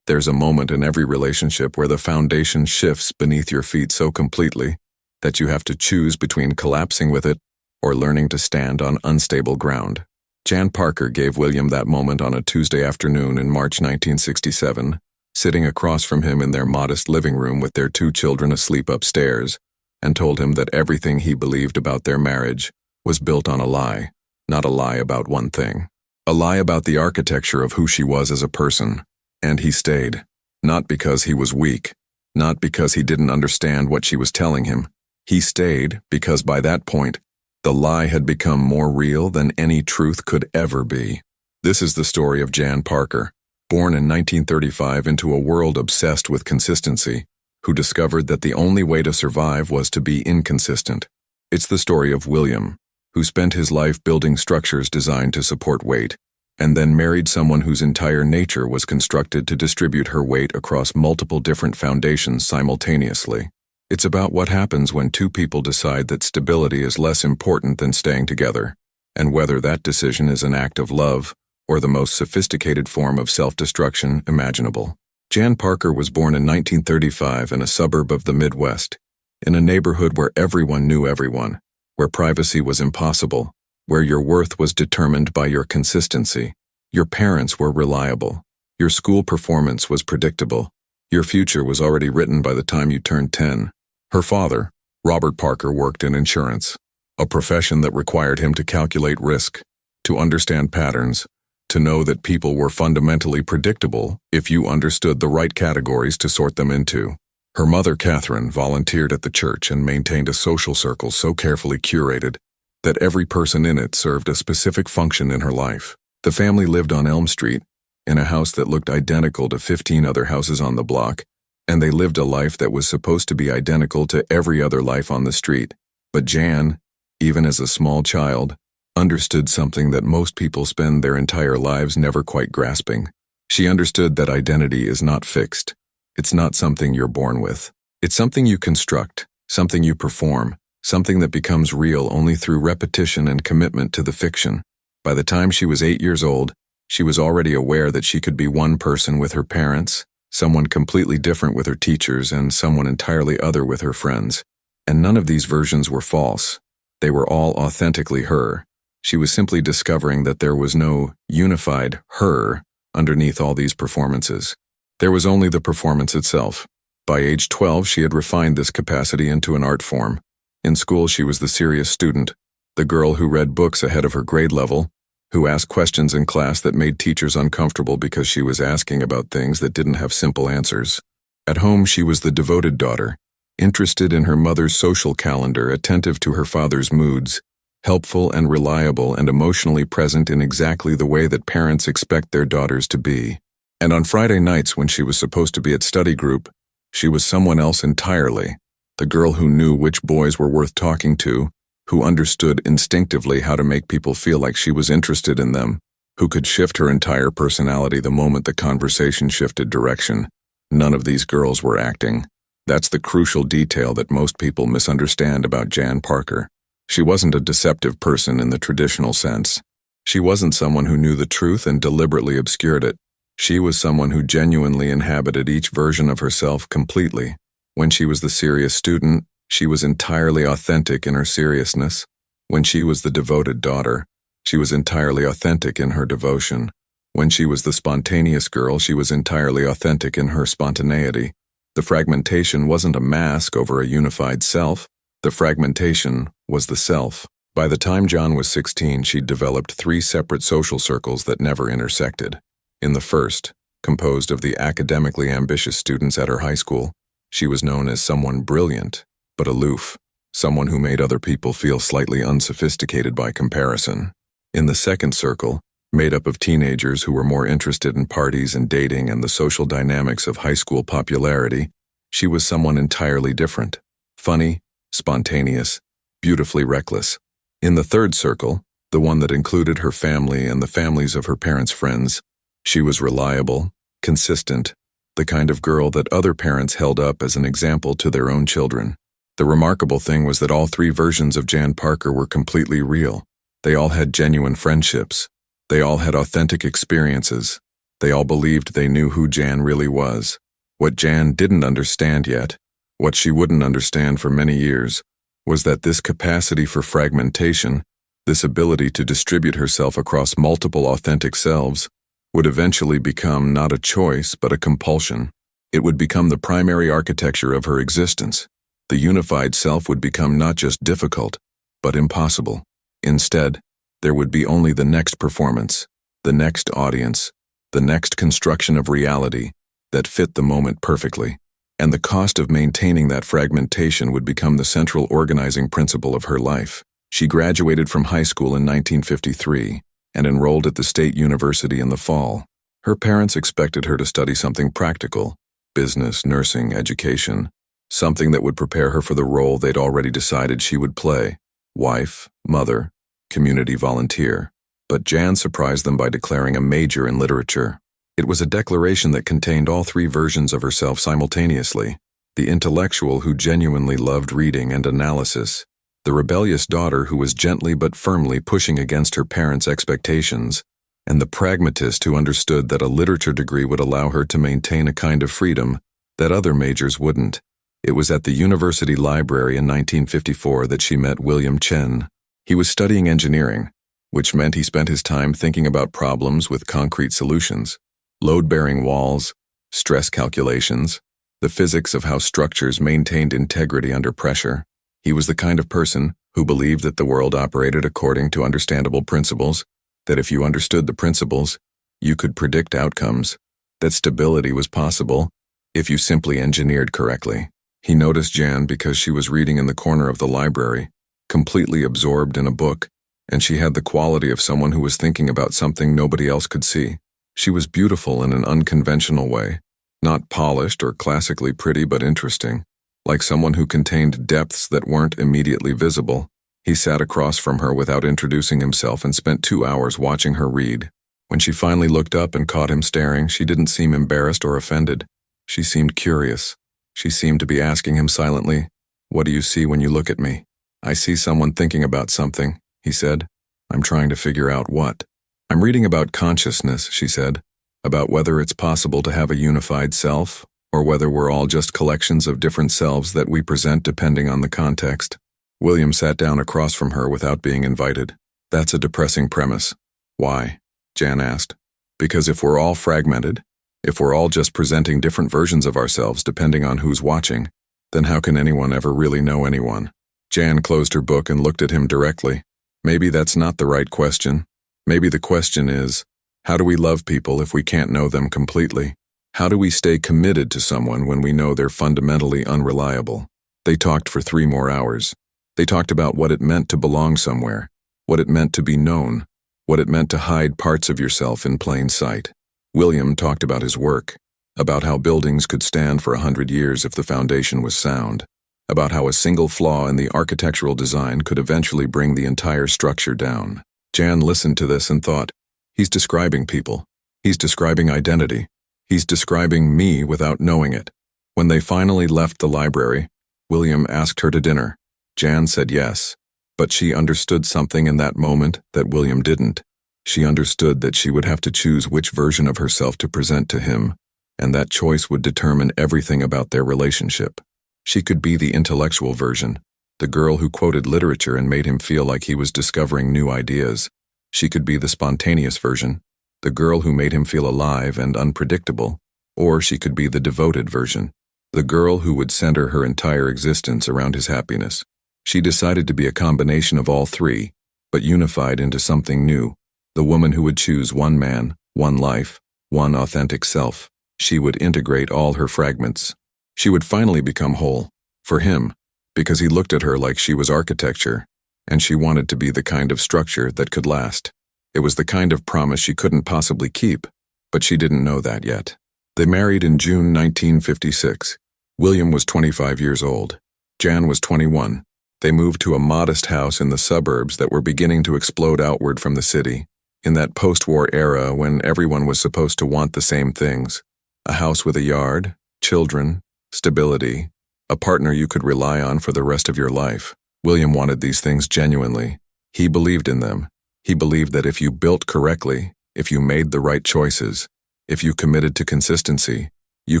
There's a moment in every relationship where the foundation shifts beneath your feet so completely that you have to choose between collapsing with it or learning to stand on unstable ground. Jan Parker gave William that moment on a Tuesday afternoon in March 1967, sitting across from him in their modest living room with their 2 children asleep upstairs, and told him that everything he believed about their marriage was built on a lie, not a lie about one thing. A lie about the architecture of who she was as a person. And he stayed, not because he was weak, not because he didn't understand what she was telling him. He stayed because by that point, the lie had become more real than any truth could ever be. This is the story of Jan Parker, born in 1935 into a world obsessed with consistency, who discovered that the only way to survive was to be inconsistent. It's the story of William, who spent his life building structures designed to support weight, and then married someone whose entire nature was constructed to distribute her weight across multiple different foundations simultaneously. It's about what happens when 2 people decide that stability is less important than staying together, and whether that decision is an act of love or the most sophisticated form of self-destruction imaginable. Jan Parker was born in 1935 in a suburb of the Midwest, in a neighborhood where everyone knew everyone, where privacy was impossible, where your worth was determined by your consistency. Your parents were reliable. Your school performance was predictable. Your future was already written by the time you turned 10. Her father, Robert Parker, worked in insurance, a profession that required him to calculate risk, to understand patterns, to know that people were fundamentally predictable if you understood the right categories to sort them into. Her mother, Catherine, volunteered at the church and maintained a social circle so carefully curated that every person in it served a specific function in her life. The family lived on Elm Street, in a house that looked identical to 15 other houses on the block, and they lived a life that was supposed to be identical to every other life on the street. But Jan, even as a small child, understood something that most people spend their entire lives never quite grasping. She understood that identity is not fixed. It's not something you're born with. It's something you construct, something you perform, something that becomes real only through repetition and commitment to the fiction. By the time she was 8 years old, she was already aware that she could be one person with her parents, someone completely different with her teachers, and someone entirely other with her friends. And none of these versions were false. They were all authentically her. She was simply discovering that there was no unified her underneath all these performances. There was only the performance itself. By age 12, she had refined this capacity into an art form. In school, she was the serious student, the girl who read books ahead of her grade level, who asked questions in class that made teachers uncomfortable because she was asking about things that didn't have simple answers. At home, she was the devoted daughter, interested in her mother's social calendar, attentive to her father's moods, helpful and reliable and emotionally present in exactly the way that parents expect their daughters to be. And on Friday nights when she was supposed to be at study group, she was someone else entirely. The girl who knew which boys were worth talking to, who understood instinctively how to make people feel like she was interested in them, who could shift her entire personality the moment the conversation shifted direction. None of these girls were acting. That's the crucial detail that most people misunderstand about Jan Parker. She wasn't a deceptive person in the traditional sense. She wasn't someone who knew the truth and deliberately obscured it. She was someone who genuinely inhabited each version of herself completely. When she was the serious student, she was entirely authentic in her seriousness. When she was the devoted daughter, she was entirely authentic in her devotion. When she was the spontaneous girl, she was entirely authentic in her spontaneity. The fragmentation wasn't a mask over a unified self. The fragmentation was the self. By the time John was 16, she'd developed 3 separate social circles that never intersected. In the first, composed of the academically ambitious students at her high school, she was known as someone brilliant, but aloof, someone who made other people feel slightly unsophisticated by comparison. In the second circle, made up of teenagers who were more interested in parties and dating and the social dynamics of high school popularity, she was someone entirely different. Funny, spontaneous, beautifully reckless. In the third circle, the one that included her family and the families of her parents' friends, she was reliable, consistent, the kind of girl that other parents held up as an example to their own children. The remarkable thing was that all 3 versions of Jan Parker were completely real. They all had genuine friendships. They all had authentic experiences. They all believed they knew who Jan really was. What Jan didn't understand yet, what she wouldn't understand for many years, was that this capacity for fragmentation, this ability to distribute herself across multiple authentic selves, would eventually become not a choice but a compulsion. It would become the primary architecture of her existence. The unified self would become not just difficult, but impossible. Instead, there would be only the next performance, the next audience, the next construction of reality that fit the moment perfectly. And the cost of maintaining that fragmentation would become the central organizing principle of her life. She graduated from high school in 1953 and enrolled at the State University in the fall. Her parents expected her to study something practical, business, nursing, education, something that would prepare her for the role they'd already decided she would play: wife, mother, community volunteer. But Jan surprised them by declaring a major in literature. It was a declaration that contained all three versions of herself simultaneously: the intellectual who genuinely loved reading and analysis, the rebellious daughter who was gently but firmly pushing against her parents' expectations, and the pragmatist who understood that a literature degree would allow her to maintain a kind of freedom that other majors wouldn't. It was at the university library in 1954 that she met William Chen. He was studying engineering, which meant he spent his time thinking about problems with concrete solutions: load-bearing walls, stress calculations, the physics of how structures maintained integrity under pressure. He was the kind of person who believed that the world operated according to understandable principles, that if you understood the principles, you could predict outcomes, that stability was possible if you simply engineered correctly. He noticed Jan because she was reading in the corner of the library, completely absorbed in a book, and she had the quality of someone who was thinking about something nobody else could see. She was beautiful in an unconventional way, not polished or classically pretty but interesting, like someone who contained depths that weren't immediately visible. He sat across from her without introducing himself and spent 2 hours watching her read. When she finally looked up and caught him staring, she didn't seem embarrassed or offended. She seemed curious. She seemed to be asking him silently, "What do you see when you look at me?" "I see someone thinking about something," he said. "I'm trying to figure out what." "I'm reading about consciousness," she said, "about whether it's possible to have a unified self, or whether we're all just collections of different selves that we present depending on the context." William sat down across from her without being invited. "That's a depressing premise." "Why?" Jan asked. "Because if we're all fragmented, if we're all just presenting different versions of ourselves depending on who's watching, then how can anyone ever really know anyone?" Jan closed her book and looked at him directly. "Maybe that's not the right question. Maybe the question is, how do we love people if we can't know them completely? How do we stay committed to someone when we know they're fundamentally unreliable?" They talked for 3 more hours. They talked about what it meant to belong somewhere, what it meant to be known, what it meant to hide parts of yourself in plain sight. William talked about his work, about how buildings could stand for 100 years if the foundation was sound, about how a single flaw in the architectural design could eventually bring the entire structure down. Jan listened to this and thought, he's describing people. He's describing identity. He's describing me without knowing it. When they finally left the library, William asked her to dinner. Jan said yes, but she understood something in that moment that William didn't. She understood that she would have to choose which version of herself to present to him, and that choice would determine everything about their relationship. She could be the intellectual version, the girl who quoted literature and made him feel like he was discovering new ideas. She could be the spontaneous version, the girl who made him feel alive and unpredictable. Or she could be the devoted version, the girl who would center her entire existence around his happiness. She decided to be a combination of all three, but unified into something new, the woman who would choose one man, one life, one authentic self. She would integrate all her fragments. She would finally become whole, for him, because he looked at her like she was architecture, and she wanted to be the kind of structure that could last. It was the kind of promise she couldn't possibly keep, but she didn't know that yet. They married in June 1956. William was 25 years old. Jan was 21. They moved to a modest house in the suburbs that were beginning to explode outward from the city, in that post-war era when everyone was supposed to want the same things: a house with a yard, children, stability, a partner you could rely on for the rest of your life. William wanted these things genuinely. He believed in them. He believed that if you built correctly, if you made the right choices, If you committed to consistency, you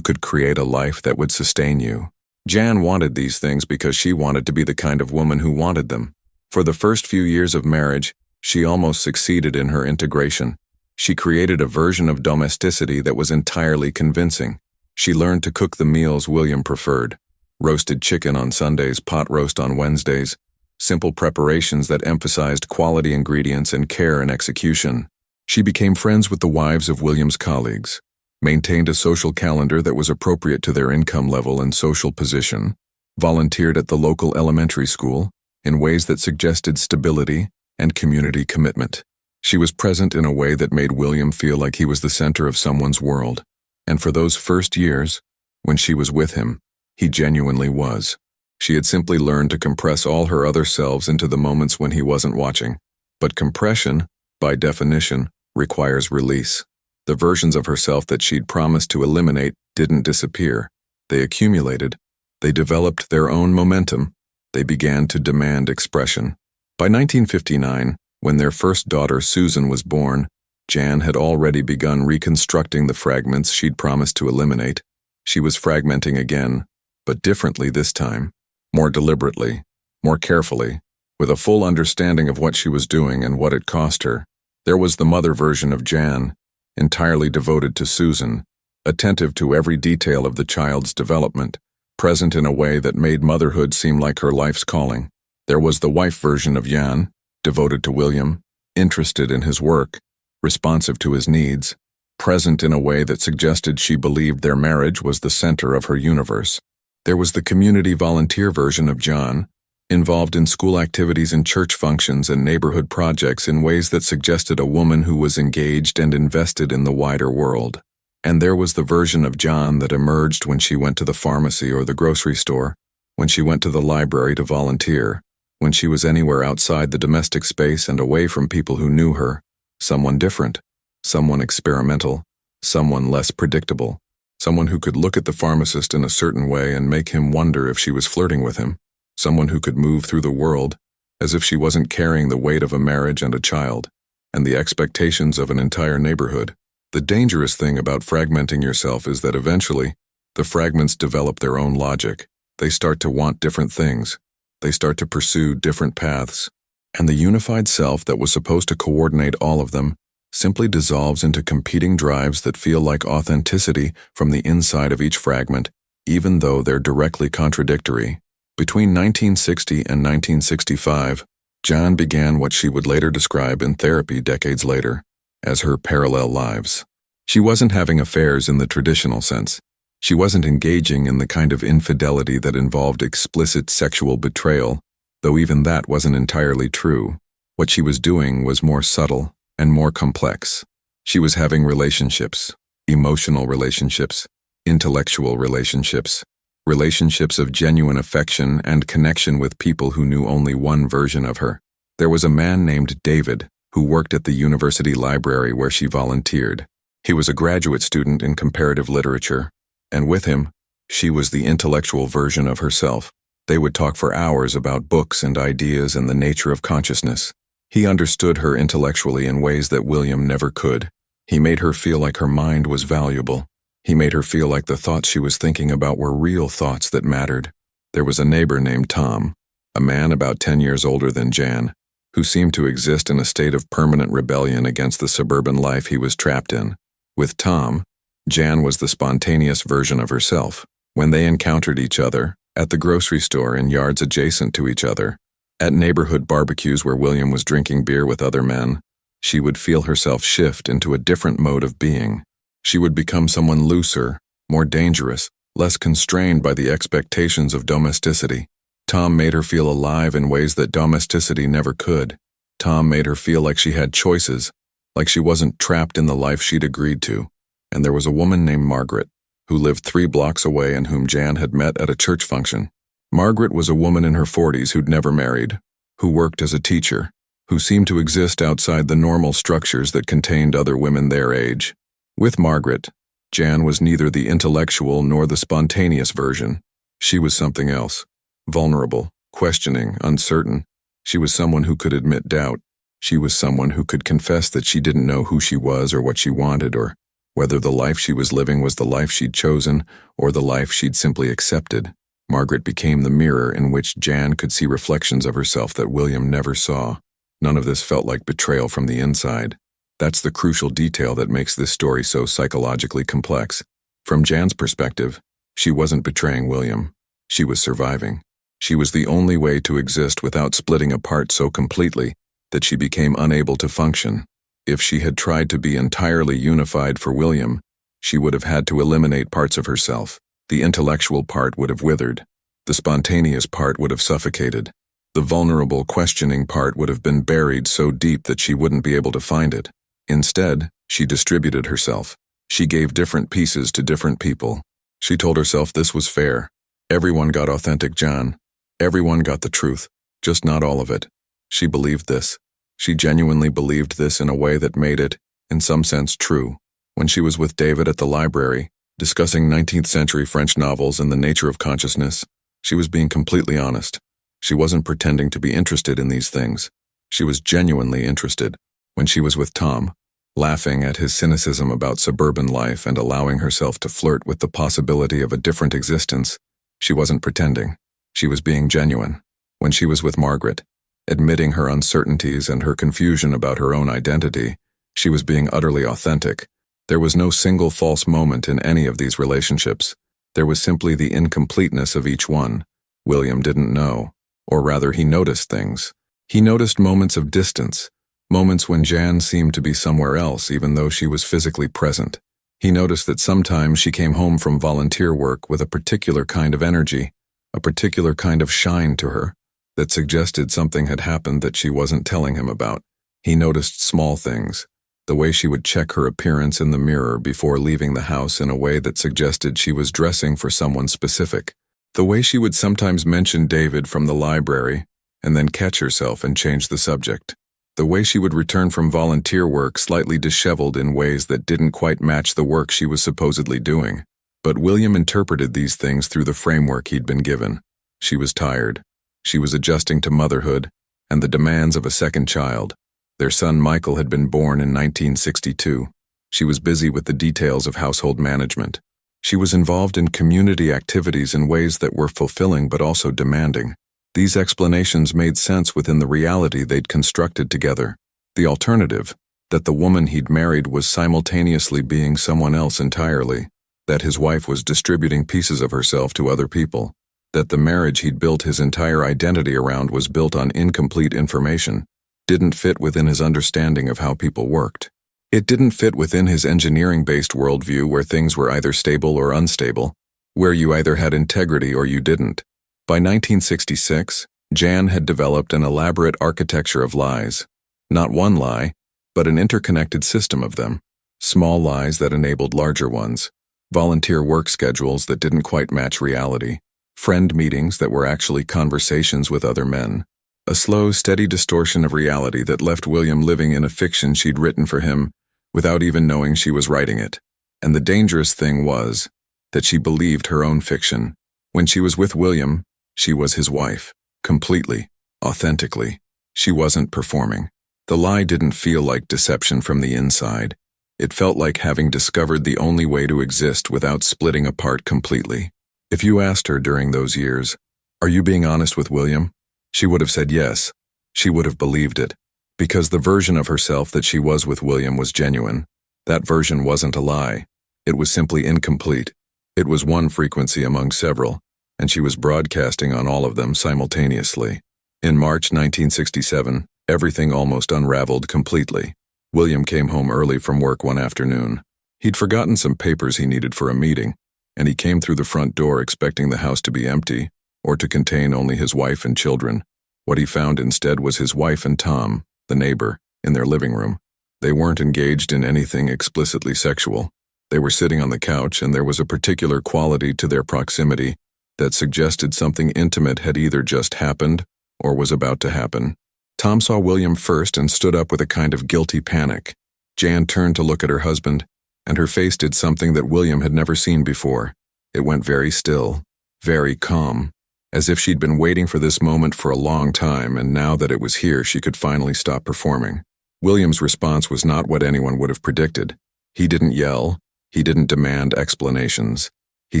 could create a life that would sustain you. Jan wanted these things because she wanted to be the kind of woman who wanted them. For the first few years of marriage, she almost succeeded in her integration. She created a version of domesticity that was entirely convincing. She learned to cook the meals William preferred: roasted chicken on Sundays, pot roast on Wednesdays, simple preparations that emphasized quality ingredients and care in execution. She became friends with the wives of William's colleagues, maintained a social calendar that was appropriate to their income level and social position, volunteered at the local elementary school in ways that suggested stability and community commitment. She was present in a way that made William feel like he was the center of someone's world. And for those first years, when she was with him, he genuinely was. She had simply learned to compress all her other selves into the moments when he wasn't watching. But compression, by definition, requires release. The versions of herself that she'd promised to eliminate didn't disappear. They accumulated. They developed their own momentum. They began to demand expression. By 1959, when their first daughter Susan was born, Jan had already begun reconstructing the fragments she'd promised to eliminate. She was fragmenting again, but differently this time, more deliberately, more carefully, with a full understanding of what she was doing and what it cost her. There was the mother version of Jan, entirely devoted to Susan, attentive to every detail of the child's development, present in a way that made motherhood seem like her life's calling. There was the wife version of Jan, devoted to William, interested in his work, responsive to his needs, present in a way that suggested she believed their marriage was the center of her universe. There was the community volunteer version of John, involved in school activities and church functions and neighborhood projects in ways that suggested a woman who was engaged and invested in the wider world. And there was the version of John that emerged when she went to the pharmacy or the grocery store, when she went to the library to volunteer, when she was anywhere outside the domestic space and away from people who knew her. Someone different, someone experimental, someone less predictable, someone who could look at the pharmacist in a certain way and make him wonder if she was flirting with him, someone who could move through the world as if she wasn't carrying the weight of a marriage and a child, and the expectations of an entire neighborhood. The dangerous thing about fragmenting yourself is that eventually, the fragments develop their own logic. They start to want different things. They start to pursue different paths. And the unified self that was supposed to coordinate all of them simply dissolves into competing drives that feel like authenticity from the inside of each fragment, even though they're directly contradictory. Between 1960 and 1965, Jan began what she would later describe in therapy decades later as her parallel lives. She wasn't having affairs in the traditional sense. She wasn't engaging in the kind of infidelity that involved explicit sexual betrayal, though even that wasn't entirely true. What she was doing was more subtle and more complex. She was having relationships, emotional relationships, intellectual relationships, relationships of genuine affection and connection with people who knew only one version of her. There was a man named David who worked at the university library where she volunteered. He was a graduate student in comparative literature, and with him, she was the intellectual version of herself. They would talk for hours about books and ideas and the nature of consciousness. He understood her intellectually in ways that William never could. He made her feel like her mind was valuable. He made her feel like the thoughts she was thinking about were real thoughts that mattered. There was a neighbor named Tom, a man about 10 years older than Jan, who seemed to exist in a state of permanent rebellion against the suburban life he was trapped in. With Tom, Jan was the spontaneous version of herself. When they encountered each other, at the grocery store in yards adjacent to each other, at neighborhood barbecues where William was drinking beer with other men, she would feel herself shift into a different mode of being. She would become someone looser, more dangerous, less constrained by the expectations of domesticity. Tom made her feel alive in ways that domesticity never could. Tom made her feel like she had choices, like she wasn't trapped in the life she'd agreed to. And there was a woman named Margaret, who lived 3 blocks away and whom Jan had met at a church function. Margaret was a woman in her 40s who'd never married, who worked as a teacher, who seemed to exist outside the normal structures that contained other women their age. With Margaret, Jan was neither the intellectual nor the spontaneous version. She was something else. Vulnerable, questioning, uncertain. She was someone who could admit doubt. She was someone who could confess that she didn't know who she was or what she wanted or Whether the life she was living was the life she'd chosen or the life she'd simply accepted, Margaret became the mirror in which Jan could see reflections of herself that William never saw. None of this felt like betrayal from the inside. That's the crucial detail that makes this story so psychologically complex. From Jan's perspective, she wasn't betraying William. She was surviving. She was the only way to exist without splitting apart so completely that she became unable to function. If she had tried to be entirely unified for William, she would have had to eliminate parts of herself. The intellectual part would have withered. The spontaneous part would have suffocated. The vulnerable, questioning part would have been buried so deep that she wouldn't be able to find it. Instead, she distributed herself. She gave different pieces to different people. She told herself this was fair. Everyone got authentic Jan. Everyone got the truth, just not all of it. She believed this. She genuinely believed this in a way that made it, in some sense, true. When she was with David at the library, discussing 19th century French novels and the nature of consciousness, she was being completely honest. She wasn't pretending to be interested in these things. She was genuinely interested. When she was with Tom, laughing at his cynicism about suburban life and allowing herself to flirt with the possibility of a different existence, she wasn't pretending. She was being genuine. When she was with Margaret, admitting her uncertainties and her confusion about her own identity, she was being utterly authentic. There was no single false moment in any of these relationships. There was simply the incompleteness of each one. William didn't know, or rather he noticed things. He noticed moments of distance, moments when Jan seemed to be somewhere else even though she was physically present. He noticed that sometimes she came home from volunteer work with a particular kind of energy, a particular kind of shine to her, that suggested something had happened that she wasn't telling him about. He noticed small things. The way she would check her appearance in the mirror before leaving the house in a way that suggested she was dressing for someone specific. The way she would sometimes mention David from the library and then catch herself and change the subject. The way she would return from volunteer work slightly disheveled in ways that didn't quite match the work she was supposedly doing. But William interpreted these things through the framework he'd been given. She was tired. She was adjusting to motherhood and the demands of a second child. Their son Michael had been born in 1962. She was busy with the details of household management. She was involved in community activities in ways that were fulfilling but also demanding. These explanations made sense within the reality they'd constructed together. The alternative, that the woman he'd married was simultaneously being someone else entirely, that his wife was distributing pieces of herself to other people, that the marriage he'd built his entire identity around was built on incomplete information, didn't fit within his understanding of how people worked. It didn't fit within his engineering-based worldview where things were either stable or unstable, where you either had integrity or you didn't. By 1966, Jan had developed an elaborate architecture of lies. Not one lie, but an interconnected system of them. Small lies that enabled larger ones. Volunteer work schedules that didn't quite match reality. Friend meetings that were actually conversations with other men. A slow, steady distortion of reality that left William living in a fiction she'd written for him without even knowing she was writing it. And the dangerous thing was that she believed her own fiction. When she was with William, she was his wife, completely, authentically. She wasn't performing. The lie didn't feel like deception from the inside. It felt like having discovered the only way to exist without splitting apart completely. If you asked her during those years, "Are you being honest with William?" she would have said yes. She would have believed it. Because the version of herself that she was with William was genuine. That version wasn't a lie. It was simply incomplete. It was one frequency among several, and she was broadcasting on all of them simultaneously. In March 1967, everything almost unraveled completely. William came home early from work one afternoon. He'd forgotten some papers he needed for a meeting, and he came through the front door expecting the house to be empty, or to contain only his wife and children. What he found instead was his wife and Tom, the neighbor, in their living room. They weren't engaged in anything explicitly sexual. They were sitting on the couch, and there was a particular quality to their proximity that suggested something intimate had either just happened or was about to happen. Tom saw William first and stood up with a kind of guilty panic. Jan turned to look at her husband, and her face did something that William had never seen before. It went very still, very calm, as if she'd been waiting for this moment for a long time, and now that it was here she could finally stop performing. William's response was not what anyone would have predicted. He didn't yell, He didn't demand explanations. He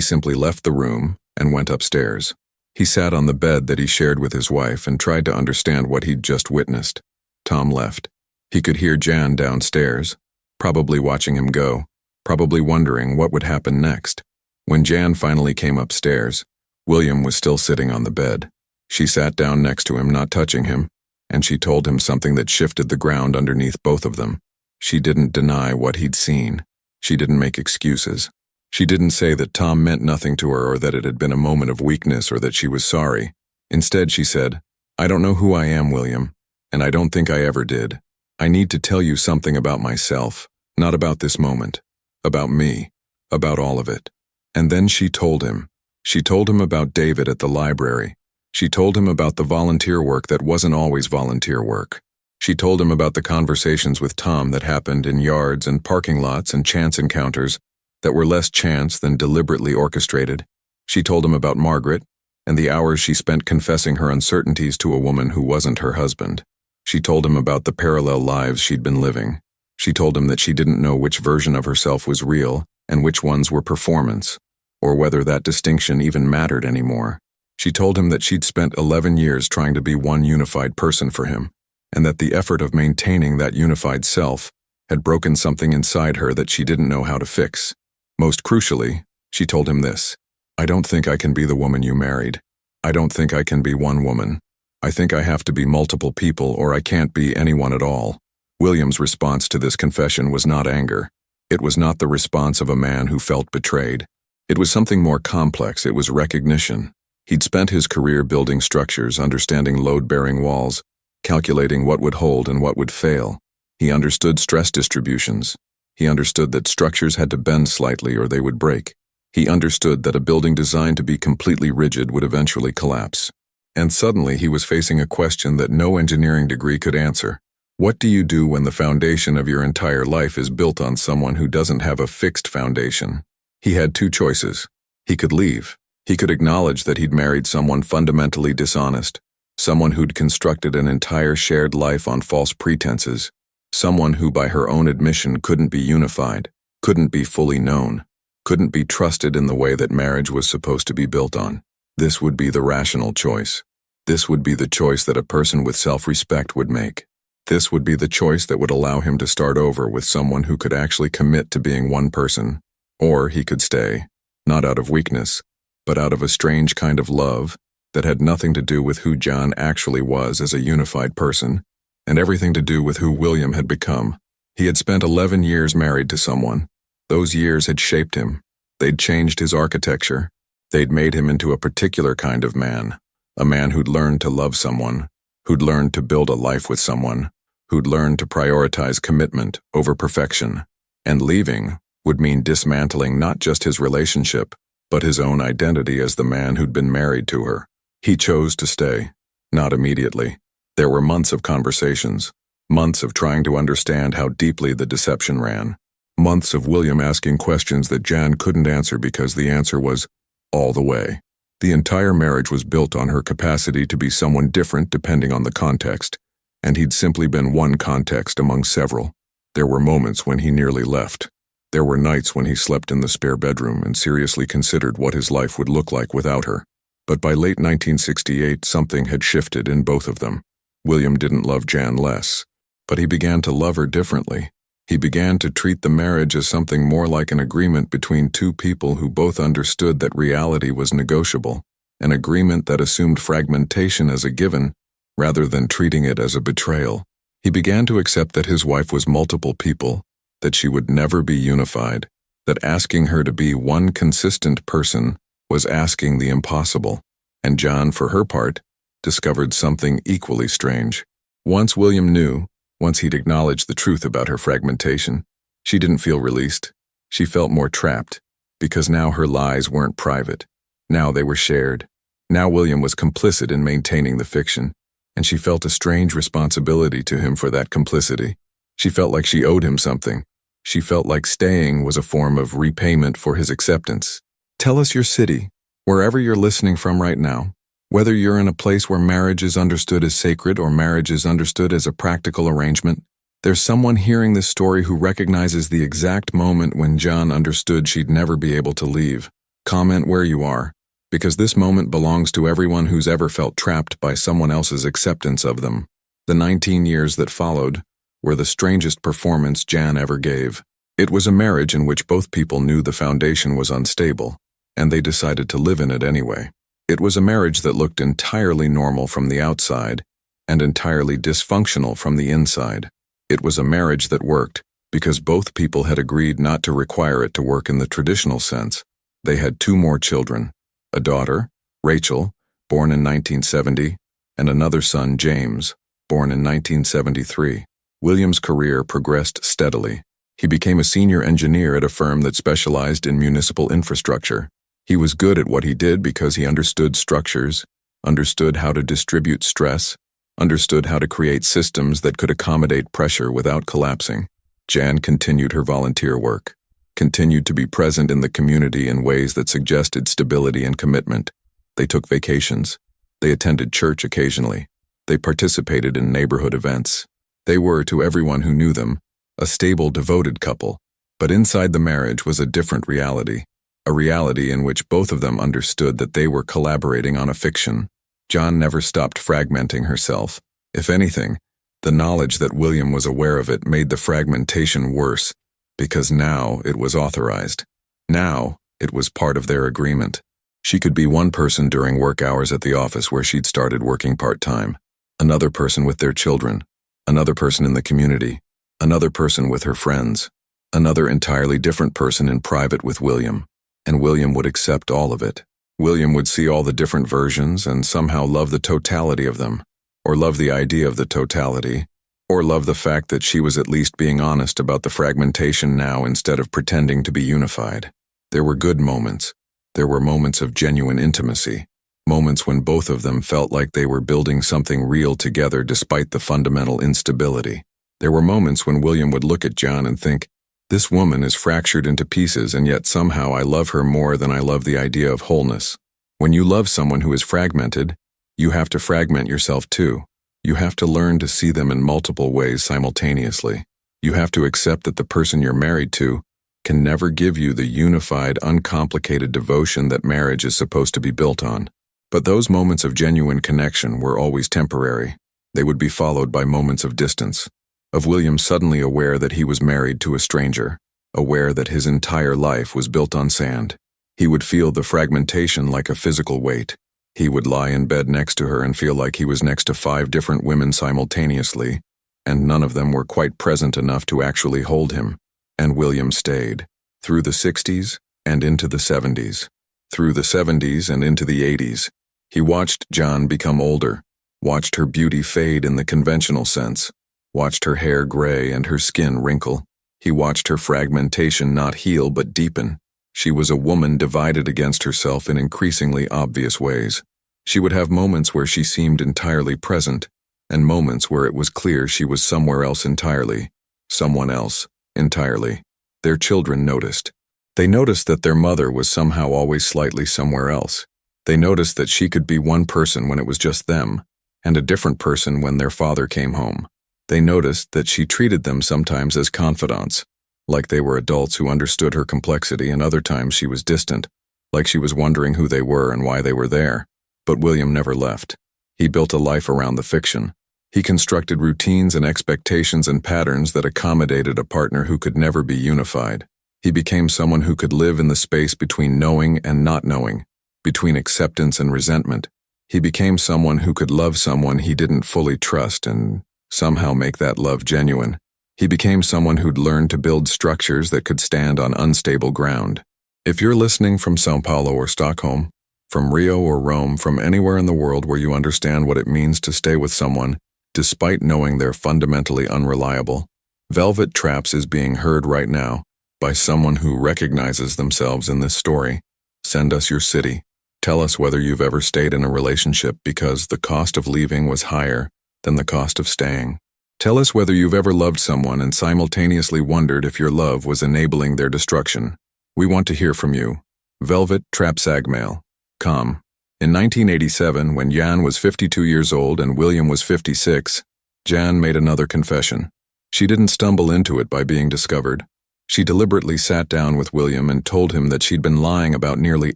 simply left the room and went upstairs. He sat on the bed that he shared with his wife and tried to understand what he'd just witnessed. Tom left. He could hear Jan downstairs, probably watching him go, probably wondering what would happen next. When Jan finally came upstairs, William was still sitting on the bed. She sat down next to him, not touching him, and she told him something that shifted the ground underneath both of them. She didn't deny what he'd seen. She didn't make excuses. She didn't say that Tom meant nothing to her or that it had been a moment of weakness or that she was sorry. Instead, she said, "I don't know who I am, William, and I don't think I ever did. I need to tell you something about myself, not about this moment, about me, about all of it." And then she told him. She told him about David at the library. She told him about the volunteer work that wasn't always volunteer work. She told him about the conversations with Tom that happened in yards and parking lots and chance encounters that were less chance than deliberately orchestrated. She told him about Margaret and the hours she spent confessing her uncertainties to a woman who wasn't her husband. She told him about the parallel lives she'd been living. She told him that she didn't know which version of herself was real and which ones were performance, or whether that distinction even mattered anymore. She told him that she'd spent 11 years trying to be one unified person for him, and that the effort of maintaining that unified self had broken something inside her that she didn't know how to fix. Most crucially, she told him this: "I don't think I can be the woman you married. I don't think I can be one woman. I think I have to be multiple people or I can't be anyone at all." William's response to this confession was not anger. It was not the response of a man who felt betrayed. It was something more complex. It was recognition. He'd spent his career building structures, understanding load-bearing walls, calculating what would hold and what would fail. He understood stress distributions. He understood that structures had to bend slightly or they would break. He understood that a building designed to be completely rigid would eventually collapse. And suddenly he was facing a question that no engineering degree could answer. What do you do when the foundation of your entire life is built on someone who doesn't have a fixed foundation? He had two choices. He could leave. He could acknowledge that he'd married someone fundamentally dishonest, someone who'd constructed an entire shared life on false pretenses, someone who by her own admission couldn't be unified, couldn't be fully known, couldn't be trusted in the way that marriage was supposed to be built on. This would be the rational choice. This would be the choice that a person with self-respect would make. This would be the choice that would allow him to start over with someone who could actually commit to being one person. Or he could stay, not out of weakness, but out of a strange kind of love that had nothing to do with who John actually was as a unified person, and everything to do with who William had become. He had spent 11 years married to someone. Those years had shaped him. They'd changed his architecture. They'd made him into a particular kind of man, a man who'd learned to love someone, who'd learned to build a life with someone, who'd learned to prioritize commitment over perfection. And leaving would mean dismantling not just his relationship, but his own identity as the man who'd been married to her. He chose to stay, not immediately. There were months of conversations, months of trying to understand how deeply the deception ran, months of William asking questions that Jan couldn't answer because the answer was all the way. The entire marriage was built on her capacity to be someone different depending on the context, and he'd simply been one context among several. There were moments when he nearly left. There were nights when he slept in the spare bedroom and seriously considered what his life would look like without her. But by late 1968, something had shifted in both of them. William didn't love Jan less, but he began to love her differently. He began to treat the marriage as something more like an agreement between two people who both understood that reality was negotiable, an agreement that assumed fragmentation as a given, rather than treating it as a betrayal. He began to accept that his wife was multiple people, that she would never be unified, that asking her to be one consistent person was asking the impossible. And Jan, for her part, discovered something equally strange. Once William knew, once he'd acknowledged the truth about her fragmentation, she didn't feel released. She felt more trapped, because now her lies weren't private. Now they were shared. Now William was complicit in maintaining the fiction, and she felt a strange responsibility to him for that complicity. She felt like she owed him something. She felt like staying was a form of repayment for his acceptance. Tell us your city, wherever you're listening from right now. Whether you're in a place where marriage is understood as sacred or marriage is understood as a practical arrangement, There's someone hearing this story who recognizes the exact moment when Jan understood she'd never be able to leave. Comment where you are, because this moment belongs to everyone who's ever felt trapped by someone else's acceptance of them. The 19 years that followed were the strangest performance Jan ever gave. It was a marriage in which both people knew the foundation was unstable, and they decided to live in it anyway. It was a marriage that looked entirely normal from the outside and entirely dysfunctional from the inside. It was a marriage that worked because both people had agreed not to require it to work in the traditional sense. They had 2 more children, a daughter, Rachel, born in 1970, and another son, James, born in 1973. William's career progressed steadily. He became a senior engineer at a firm that specialized in municipal infrastructure. He was good at what he did because he understood structures, understood how to distribute stress, understood how to create systems that could accommodate pressure without collapsing. Jan continued her volunteer work, continued to be present in the community in ways that suggested stability and commitment. They took vacations. They attended church occasionally. They participated in neighborhood events. They were, to everyone who knew them, a stable, devoted couple. But inside the marriage was a different reality, a reality in which both of them understood that they were collaborating on a fiction. Jan never stopped fragmenting herself. If anything, the knowledge that William was aware of it made the fragmentation worse, because now it was authorized. Now it was part of their agreement. She could be one person during work hours at the office where she'd started working part-time, another person with their children, another person in the community, another person with her friends, another entirely different person in private with William, and William would accept all of it. William would see all the different versions and somehow love the totality of them, or love the idea of the totality, or love the fact that she was at least being honest about the fragmentation now instead of pretending to be unified. There were good moments. There were moments of genuine intimacy, moments when both of them felt like they were building something real together despite the fundamental instability. There were moments when William would look at Jan and think, "This woman is fractured into pieces, and yet somehow I love her more than I love the idea of wholeness." When you love someone who is fragmented, you have to fragment yourself too. You have to learn to see them in multiple ways simultaneously. You have to accept that the person you're married to can never give you the unified, uncomplicated devotion that marriage is supposed to be built on. But those moments of genuine connection were always temporary. They would be followed by moments of distance, of William suddenly aware that he was married to a stranger, aware that his entire life was built on sand. He would feel the fragmentation like a physical weight. He would lie in bed next to her and feel like he was next to 5 different women simultaneously, and none of them were quite present enough to actually hold him. And William stayed, through the 60s and into the 70s, through the 70s and into the 80s. He watched Jan become older, watched her beauty fade in the conventional sense, watched her hair gray and her skin wrinkle. He watched her fragmentation not heal but deepen. She was a woman divided against herself in increasingly obvious ways. She would have moments where she seemed entirely present, and moments where it was clear she was somewhere else entirely, someone else entirely. Their children noticed. They noticed that their mother was somehow always slightly somewhere else. They noticed that she could be one person when it was just them, and a different person when their father came home. They noticed that she treated them sometimes as confidants, like they were adults who understood her complexity, and other times she was distant, like she was wondering who they were and why they were there. But William never left. He built a life around the fiction. He constructed routines and expectations and patterns that accommodated a partner who could never be unified. He became someone who could live in the space between knowing and not knowing, between acceptance and resentment. He became someone who could love someone he didn't fully trust and somehow make that love genuine. He became someone who'd learned to build structures that could stand on unstable ground. If you're listening from São Paulo or Stockholm, from Rio or Rome, from anywhere in the world where you understand what it means to stay with someone, despite knowing they're fundamentally unreliable, Velvettraps is being heard right now by someone who recognizes themselves in this story. Send us your city. Tell us whether you've ever stayed in a relationship because the cost of leaving was higher than the cost of staying. Tell us whether you've ever loved someone and simultaneously wondered if your love was enabling their destruction. We want to hear from you. velvettraps@gmail.com. In 1987, when Jan was 52 years old and William was 56, Jan made another confession. She didn't stumble into it by being discovered. She deliberately sat down with William and told him that she'd been lying about nearly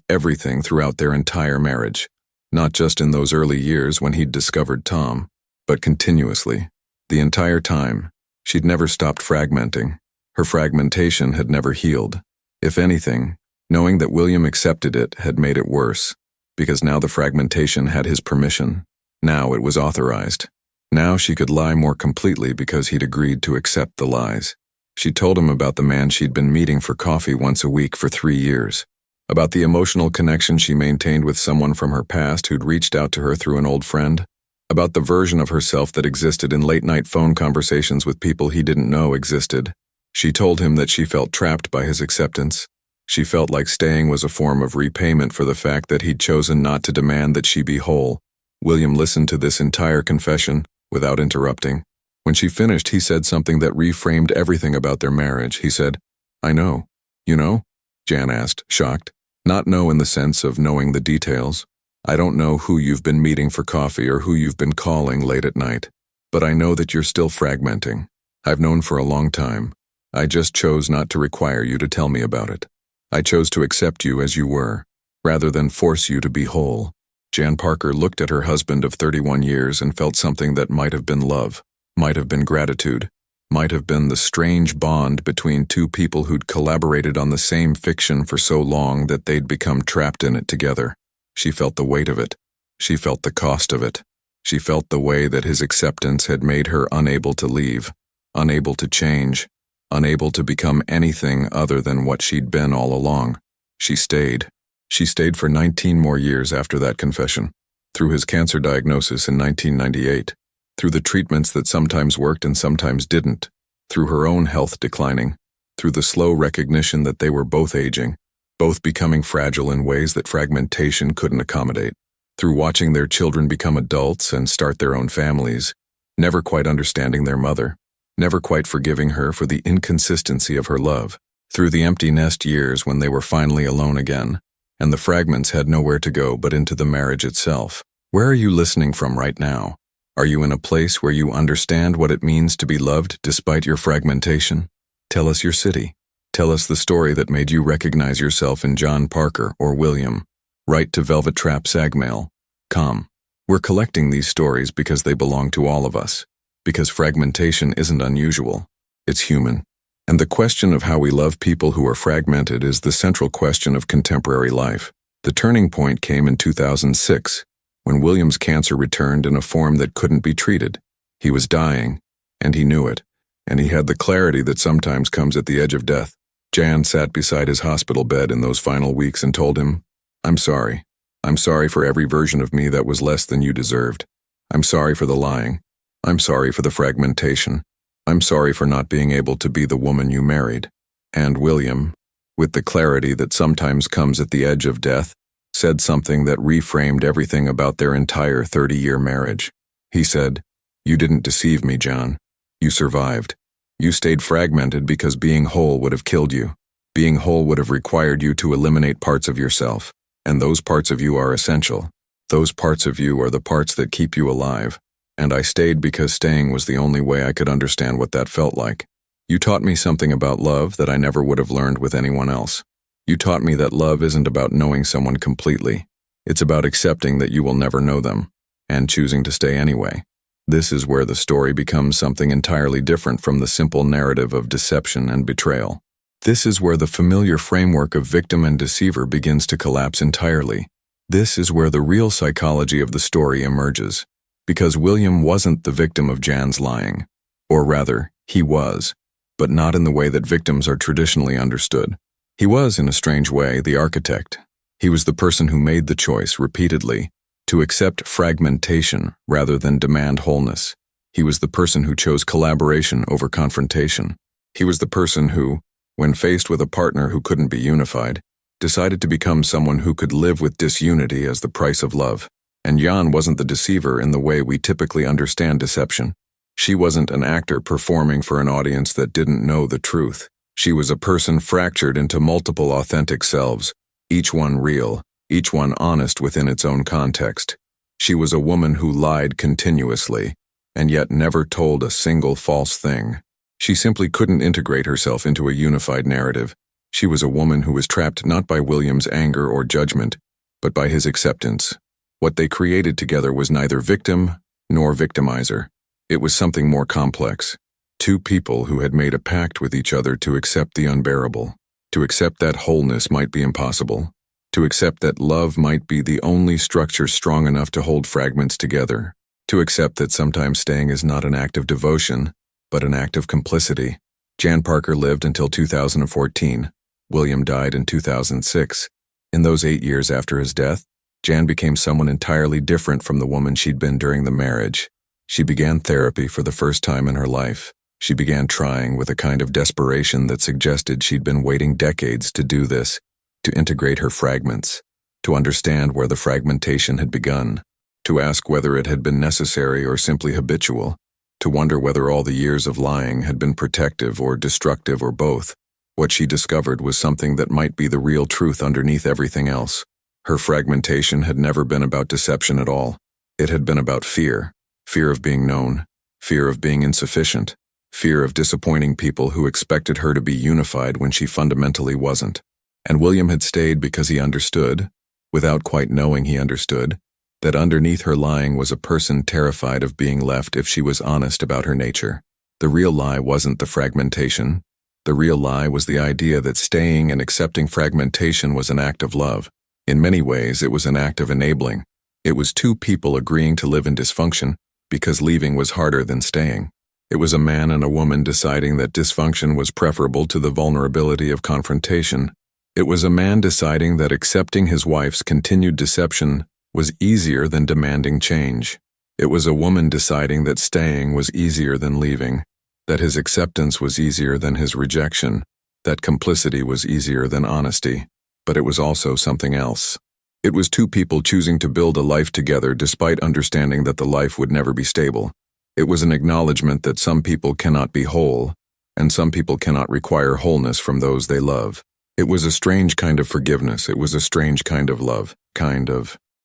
everything throughout their entire marriage. Not just in those early years when he'd discovered Tom, but continuously. The entire time, she'd never stopped fragmenting. Her fragmentation had never healed. If anything, knowing that William accepted it had made it worse, because now the fragmentation had his permission. Now it was authorized. Now she could lie more completely because he'd agreed to accept the lies. She told him about the man she'd been meeting for coffee once a week for 3 years, about the emotional connection she maintained with someone from her past who'd reached out to her through an old friend, about the version of herself that existed in late-night phone conversations with people he didn't know existed. She told him that she felt trapped by his acceptance. She felt like staying was a form of repayment for the fact that he'd chosen not to demand that she be whole. William listened to this entire confession without interrupting. When she finished, he said something that reframed everything about their marriage. He said, "I know." "You know?" Jan asked, shocked. "Not know in the sense of knowing the details. I don't know who you've been meeting for coffee or who you've been calling late at night. But I know that you're still fragmenting. I've known for a long time. I just chose not to require you to tell me about it. I chose to accept you as you were, rather than force you to be whole." Jan Parker looked at her husband of 31 years and felt something that might have been love, might have been gratitude, might have been the strange bond between two people who'd collaborated on the same fiction for so long that they'd become trapped in it together. She felt the weight of it. She felt the cost of it. She felt the way that his acceptance had made her unable to leave, unable to change, unable to become anything other than what she'd been all along. She stayed. She stayed for 19 more years after that confession, through his cancer diagnosis in 1998, through the treatments that sometimes worked and sometimes didn't, through her own health declining, through the slow recognition that they were both aging, both becoming fragile in ways that fragmentation couldn't accommodate, through watching their children become adults and start their own families, never quite understanding their mother, never quite forgiving her for the inconsistency of her love, through the empty nest years when they were finally alone again, and the fragments had nowhere to go but into the marriage itself. Where are you listening from right now? Are you in a place where you understand what it means to be loved despite your fragmentation? Tell us your city. Tell us the story that made you recognize yourself in John Parker or William. Write to velvettraps@sagmail.com. We're collecting these stories because they belong to all of us, because fragmentation isn't unusual. It's human. And the question of how we love people who are fragmented is the central question of contemporary life. The turning point came in 2006, when William's cancer returned in a form that couldn't be treated. He was dying, and he knew it, and he had the clarity that sometimes comes at the edge of death. Jan sat beside his hospital bed in those final weeks and told him, "I'm sorry. I'm sorry for every version of me that was less than you deserved. I'm sorry for the lying. I'm sorry for the fragmentation. I'm sorry for not being able to be the woman you married." And William, with the clarity that sometimes comes at the edge of death, said something that reframed everything about their entire 30-year marriage. He said, "You didn't deceive me, John. You survived. You stayed fragmented because being whole would have killed you. Being whole would have required you to eliminate parts of yourself, and those parts of you are essential. Those parts of you are the parts that keep you alive. And I stayed because staying was the only way I could understand what that felt like. You taught me something about love that I never would have learned with anyone else. You taught me that love isn't about knowing someone completely. It's about accepting that you will never know them, and choosing to stay anyway." This is where the story becomes something entirely different from the simple narrative of deception and betrayal. This is where the familiar framework of victim and deceiver begins to collapse entirely. This is where the real psychology of the story emerges. Because William wasn't the victim of Jan's lying. Or rather, he was, but not in the way that victims are traditionally understood. He was, in a strange way, the architect. He was the person who made the choice, repeatedly, to accept fragmentation rather than demand wholeness. He was the person who chose collaboration over confrontation. He was the person who, when faced with a partner who couldn't be unified, decided to become someone who could live with disunity as the price of love. And Jan wasn't the deceiver in the way we typically understand deception. She wasn't an actor performing for an audience that didn't know the truth. She was a person fractured into multiple authentic selves, each one real, each one honest within its own context. She was a woman who lied continuously, and yet never told a single false thing. She simply couldn't integrate herself into a unified narrative. She was a woman who was trapped not by William's anger or judgment, but by his acceptance. What they created together was neither victim nor victimizer. It was something more complex. Two people who had made a pact with each other to accept the unbearable, to accept that wholeness might be impossible, to accept that love might be the only structure strong enough to hold fragments together, to accept that sometimes staying is not an act of devotion, but an act of complicity. Jan Parker lived until 2014. William died in 2006. In those 8 years after his death, Jan became someone entirely different from the woman she'd been during the marriage. She began therapy for the first time in her life. She began trying with a kind of desperation that suggested she'd been waiting decades to do this, to integrate her fragments, to understand where the fragmentation had begun, to ask whether it had been necessary or simply habitual, to wonder whether all the years of lying had been protective or destructive or both. What she discovered was something that might be the real truth underneath everything else. Her fragmentation had never been about deception at all. It had been about fear. Fear of being known. Fear of being insufficient. Fear of disappointing people who expected her to be unified when she fundamentally wasn't. And William had stayed because he understood, without quite knowing he understood, that underneath her lying was a person terrified of being left if she was honest about her nature. The real lie wasn't the fragmentation. The real lie was the idea that staying and accepting fragmentation was an act of love. In many ways, it was an act of enabling. It was two people agreeing to live in dysfunction because leaving was harder than staying. It was a man and a woman deciding that dysfunction was preferable to the vulnerability of confrontation. It was a man deciding that accepting his wife's continued deception was easier than demanding change. It was a woman deciding that staying was easier than leaving, that his acceptance was easier than his rejection, that complicity was easier than honesty. But it was also something else. It was two people choosing to build a life together despite understanding that the life would never be stable. It was an acknowledgement that some people cannot be whole, and some people cannot require wholeness from those they love. It was a strange kind of forgiveness. It was a strange kind of love.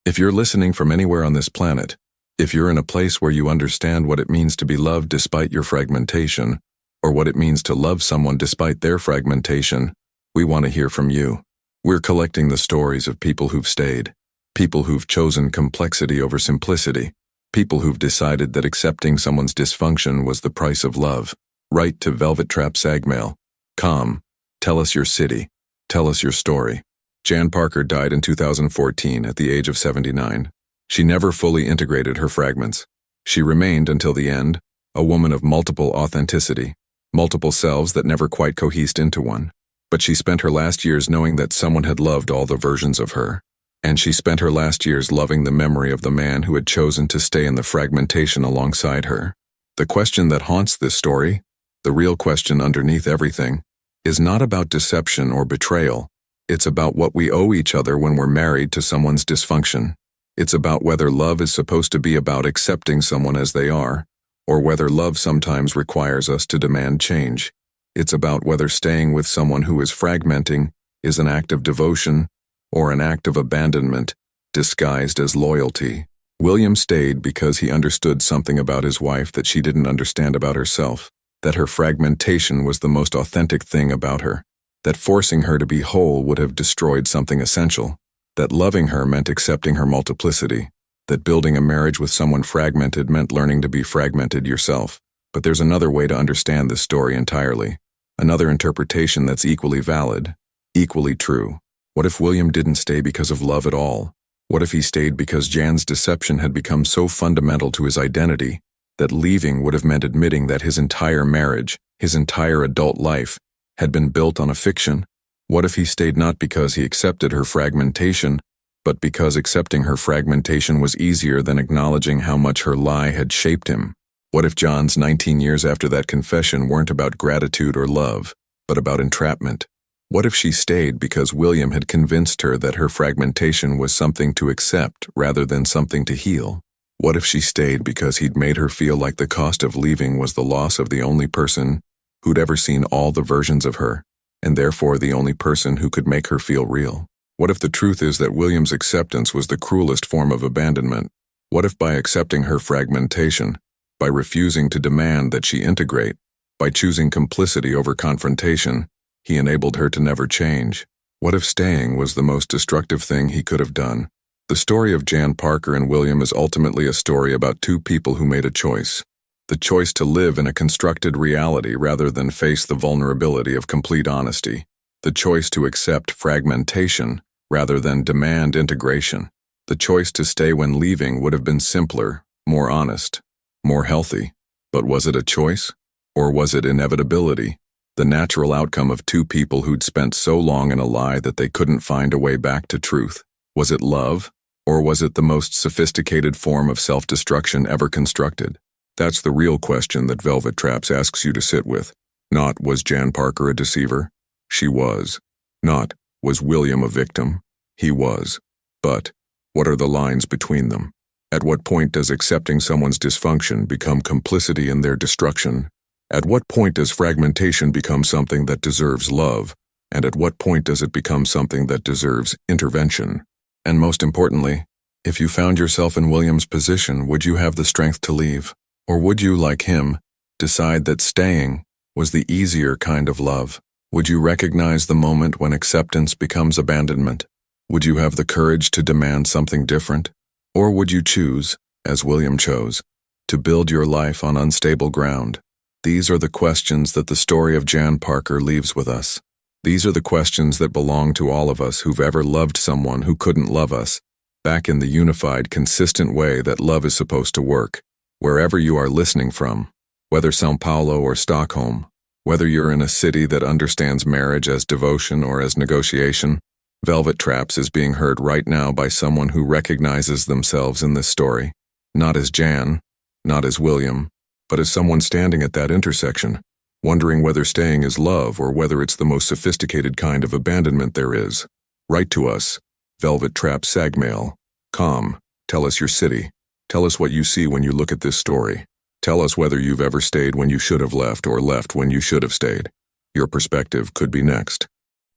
If you're listening from anywhere on this planet, if you're in a place where you understand what it means to be loved despite your fragmentation, or what it means to love someone despite their fragmentation, we want to hear from you. We're collecting the stories of people who've stayed, people who've chosen complexity over simplicity, people who've decided that accepting someone's dysfunction was the price of love. Write to velvettraps@gmail.com. Tell us your city. Tell us your story. Jan Parker died in 2014 at the age of 79. She never fully integrated her fragments. She remained until the end, a woman of multiple authenticity, multiple selves that never quite cohesed into one. But she spent her last years knowing that someone had loved all the versions of her. And she spent her last years loving the memory of the man who had chosen to stay in the fragmentation alongside her. The question that haunts this story, the real question underneath everything, is not about deception or betrayal. It's about what we owe each other when we're married to someone's dysfunction. It's about whether love is supposed to be about accepting someone as they are, or whether love sometimes requires us to demand change. It's about whether staying with someone who is fragmenting is an act of devotion or an act of abandonment disguised as loyalty. William stayed because he understood something about his wife that she didn't understand about herself, that her fragmentation was the most authentic thing about her, that forcing her to be whole would have destroyed something essential, that loving her meant accepting her multiplicity, that building a marriage with someone fragmented meant learning to be fragmented yourself. But there's another way to understand this story entirely. Another interpretation that's equally valid, equally true. What if William didn't stay because of love at all? What if he stayed because Jan's deception had become so fundamental to his identity that leaving would have meant admitting that his entire marriage, his entire adult life, had been built on a fiction? What if he stayed not because he accepted her fragmentation, but because accepting her fragmentation was easier than acknowledging how much her lie had shaped him? What if John's 19 years after that confession weren't about gratitude or love, but about entrapment? What if she stayed because William had convinced her that her fragmentation was something to accept rather than something to heal? What if she stayed because he'd made her feel like the cost of leaving was the loss of the only person who'd ever seen all the versions of her, and therefore the only person who could make her feel real? What if the truth is that William's acceptance was the cruelest form of abandonment? What if by accepting her fragmentation, by refusing to demand that she integrate, By choosing complicity over confrontation, he enabled her to never change. What if staying was the most destructive thing he could have done? The story of Jan Parker and William is ultimately a story about two people who made a choice. The choice to live in a constructed reality rather than face the vulnerability of complete honesty. The choice to accept fragmentation rather than demand integration. The choice to stay when leaving would have been simpler, more honest, more healthy. But was it a choice? Or was it inevitability? The natural outcome of two people who'd spent so long in a lie that they couldn't find a way back to truth? Was it love? Or was it the most sophisticated form of self-destruction ever constructed? That's the real question that Velvettraps asks you to sit with. Not, was Jan Parker a deceiver? She was. Not, was William a victim? He was. But, what are the lines between them? At what point does accepting someone's dysfunction become complicity in their destruction? At what point does fragmentation become something that deserves love? And at what point does it become something that deserves intervention? And most importantly, if you found yourself in William's position, would you have the strength to leave? Or would you, like him, decide that staying was the easier kind of love? Would you recognize the moment when acceptance becomes abandonment? Would you have the courage to demand something different? Or would you choose, as William chose, to build your life on unstable ground? These are the questions that the story of Jan Parker leaves with us. These are the questions that belong to all of us who've ever loved someone who couldn't love us, back in the unified, consistent way that love is supposed to work. Wherever you are listening from, whether São Paulo or Stockholm, whether you're in a city that understands marriage as devotion or as negotiation, Velvettraps is being heard right now by someone who recognizes themselves in this story, not as Jan, not as William, but as someone standing at that intersection, wondering whether staying is love or whether it's the most sophisticated kind of abandonment there is. Write to us, velvettraps@sagmail.com. Tell us your city. Tell us what you see when you look at this story. Tell us whether you've ever stayed when you should have left or left when you should have stayed. Your perspective could be next.